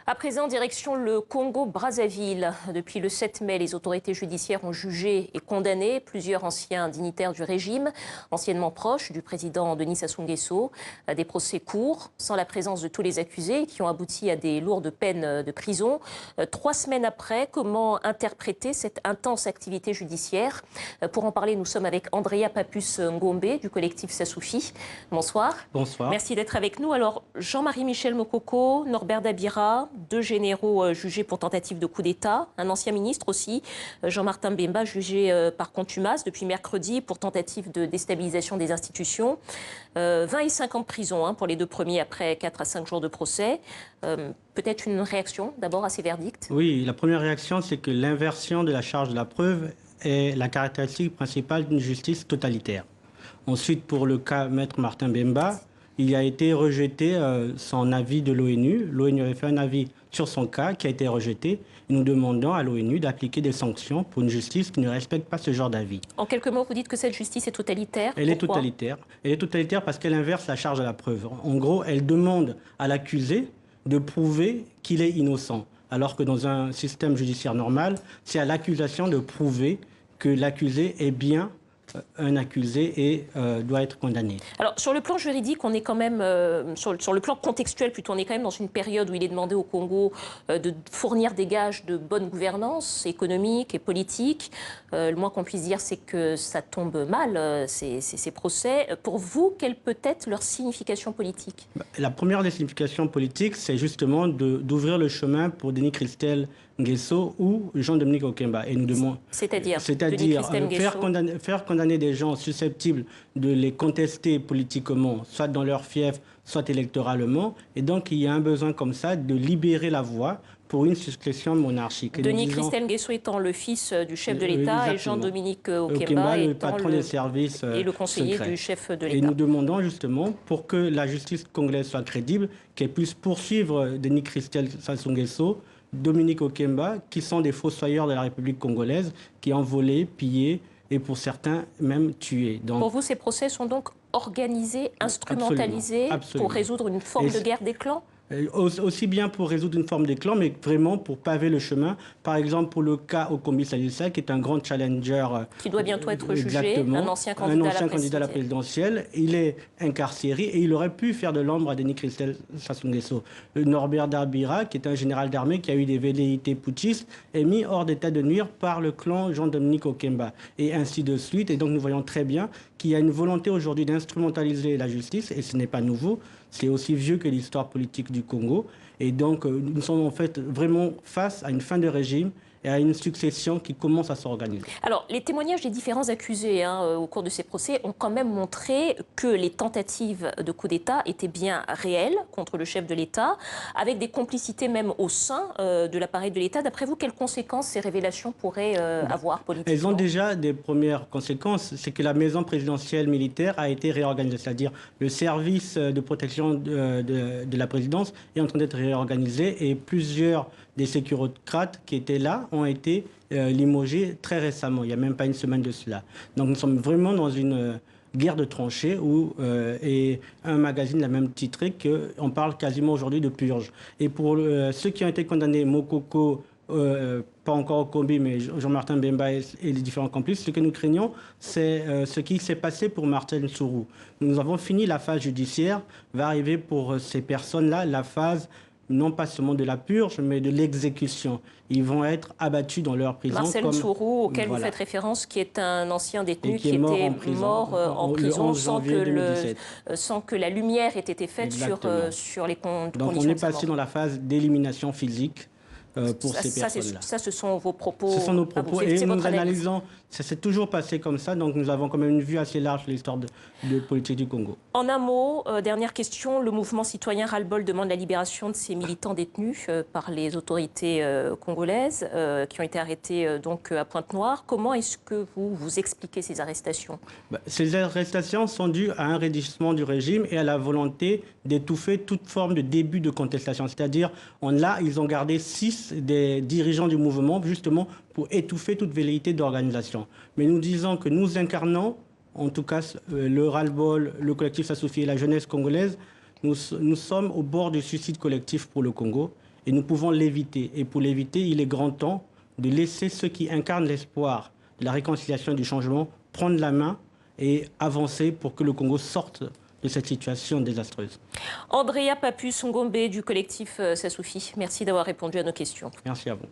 À présent, direction le Congo-Brazzaville. Depuis le 7 mai, les autorités judiciaires ont jugé et condamné plusieurs anciens dignitaires du régime, anciennement proches du président Denis Sassou Nguesso. Des procès courts, sans la présence de tous les accusés, qui ont abouti à des lourdes peines de prison. 3 semaines après, comment interpréter cette intense activité judiciaire? Pour en parler, nous sommes avec Andrea Papus-Ngombe du collectif Sassoufi. Bonsoir. Bonsoir. Merci d'être avec nous. Alors, Jean-Marie Michel Mokoko, Norbert Dabira, 2 généraux jugés pour tentative de coup d'État, un ancien ministre aussi, Jean-Martin Bemba, jugé par contumace depuis mercredi pour tentative de déstabilisation des institutions. 20 et 5 ans de prison pour les 2 premiers après 4 à 5 jours de procès. Peut-être une réaction d'abord à ces verdicts? Oui, la première réaction, c'est que l'inversion de la charge de la preuve est la caractéristique principale d'une justice totalitaire. Ensuite, pour le cas Maître Martin Bemba, il a été rejeté son avis de l'ONU. L'ONU avait fait un avis sur son cas qui a été rejeté. Nous demandons à l'ONU d'appliquer des sanctions pour une justice qui ne respecte pas ce genre d'avis. En quelques mots, vous dites que cette justice est totalitaire. Elle est totalitaire. Elle est totalitaire parce qu'elle inverse la charge de la preuve. En gros, elle demande à l'accusé de prouver qu'il est innocent. Alors que dans un système judiciaire normal, c'est à l'accusation de prouver que l'accusé est bien un accusé et doit être condamné. Alors, sur le plan juridique, on est quand même, sur le plan contextuel plutôt, on est quand même dans une période où il est demandé au Congo de fournir des gages de bonne gouvernance économique et politique. Le moins qu'on puisse dire, c'est que ça tombe mal, ces procès. Pour vous, quelle peut être leur signification politique? La première des significations politiques, c'est justement d'ouvrir le chemin pour Denis Christel Nguesso ou Jean-Dominique Okemba. Et nous demandons, c'est-à-dire faire condamner des gens susceptibles de les contester politiquement, soit dans leur fief, soit électoralement. Et donc, il y a un besoin comme ça de libérer la voie pour une succession monarchique. Denis Christel Nguesso étant le fils du chef de l'État et Jean-Dominique Okemba le étant patron des services et le conseiller secrets. du chef de l'État. Et nous demandons justement, pour que la justice congolaise soit crédible, qu'elle puisse poursuivre Denis Christel Sassou Nguesso, Dominique Okemba, qui sont des fossoyeurs de la République congolaise, qui ont volé, pillé et pour certains même tué. Donc, pour vous, ces procès sont donc organisés, instrumentalisés pour résoudre une forme de guerre des clans? Aussi bien pour résoudre une forme de clan, mais vraiment pour paver le chemin. Par exemple, pour le cas Okombi Salissa, qui est un grand challenger. Qui doit bientôt être jugé, un ancien candidat à la présidentielle. Il est incarcéré et il aurait pu faire de l'ombre à Denis Christel Sassou Nguesso. Norbert Dabira, qui est un général d'armée qui a eu des velléités putschistes, est mis hors d'état de nuire par le clan Jean-Dominique Okemba. Et ainsi de suite. Et donc nous voyons très bien qu'il y a une volonté aujourd'hui d'instrumentaliser la justice, et ce n'est pas nouveau. C'est aussi vieux que l'histoire politique du Congo. Et donc, nous sommes en fait vraiment face à une fin de régime et à une succession qui commence à s'organiser. Alors, les témoignages des différents accusés au cours de ces procès ont quand même montré que les tentatives de coup d'État étaient bien réelles contre le chef de l'État, avec des complicités même au sein de l'appareil de l'État. D'après vous, quelles conséquences ces révélations pourraient avoir politiquement? Elles ont déjà des premières conséquences. C'est que la maison présidentielle militaire a été réorganisée, c'est-à-dire le service de protection de la présidence est en train d'être réorganisé et plusieurs des sécurocrates qui étaient là ont été limogés très récemment, il n'y a même pas une semaine de cela. Donc nous sommes vraiment dans une guerre de tranchées et un magazine l'a même titré qu'on parle quasiment aujourd'hui de purge. Et pour ceux qui ont été condamnés, Mokoko, pas encore Okombi, mais Jean-Martin Bemba et les différents complices, ce que nous craignons, c'est ce qui s'est passé pour Martin Sourou. Nous avons fini la phase judiciaire, va arriver pour ces personnes-là la phase non pas seulement de la purge, mais de l'exécution. Ils vont être abattus dans leur prison. Marcel Sourou, auquel vous faites référence, qui est un ancien détenu qui était mort en prison sans que la lumière ait été faite sur les conditions. Donc on est passé dans la phase d'élimination physique pour ces personnes-là. Ça, ce sont vos propos. Ce sont nos propos et nous analysons. Ça s'est toujours passé comme ça, donc nous avons quand même une vue assez large de l'histoire de politique du Congo. En un mot, dernière question, le mouvement citoyen Ras-le-Bol demande la libération de ces militants détenus par les autorités congolaises qui ont été arrêtés donc à Pointe-Noire. Comment est-ce que vous expliquez ces arrestations? Ces arrestations sont dues à un raidissement du régime et à la volonté d'étouffer toute forme de début de contestation. C'est-à-dire, là, ils ont gardé 6 des dirigeants du mouvement, justement, pour étouffer toute velléité d'organisation. Mais nous disons que nous incarnons, en tout cas le Ras-le-Bol, le collectif Sassoufi et la jeunesse congolaise, nous sommes au bord du suicide collectif pour le Congo. et nous pouvons l'éviter. Et pour l'éviter, il est grand temps de laisser ceux qui incarnent l'espoir de la réconciliation et du changement prendre la main et avancer pour que le Congo sorte de cette situation désastreuse. Andrea Papus Ngombe du collectif Sassoufi, merci d'avoir répondu à nos questions. Merci à vous.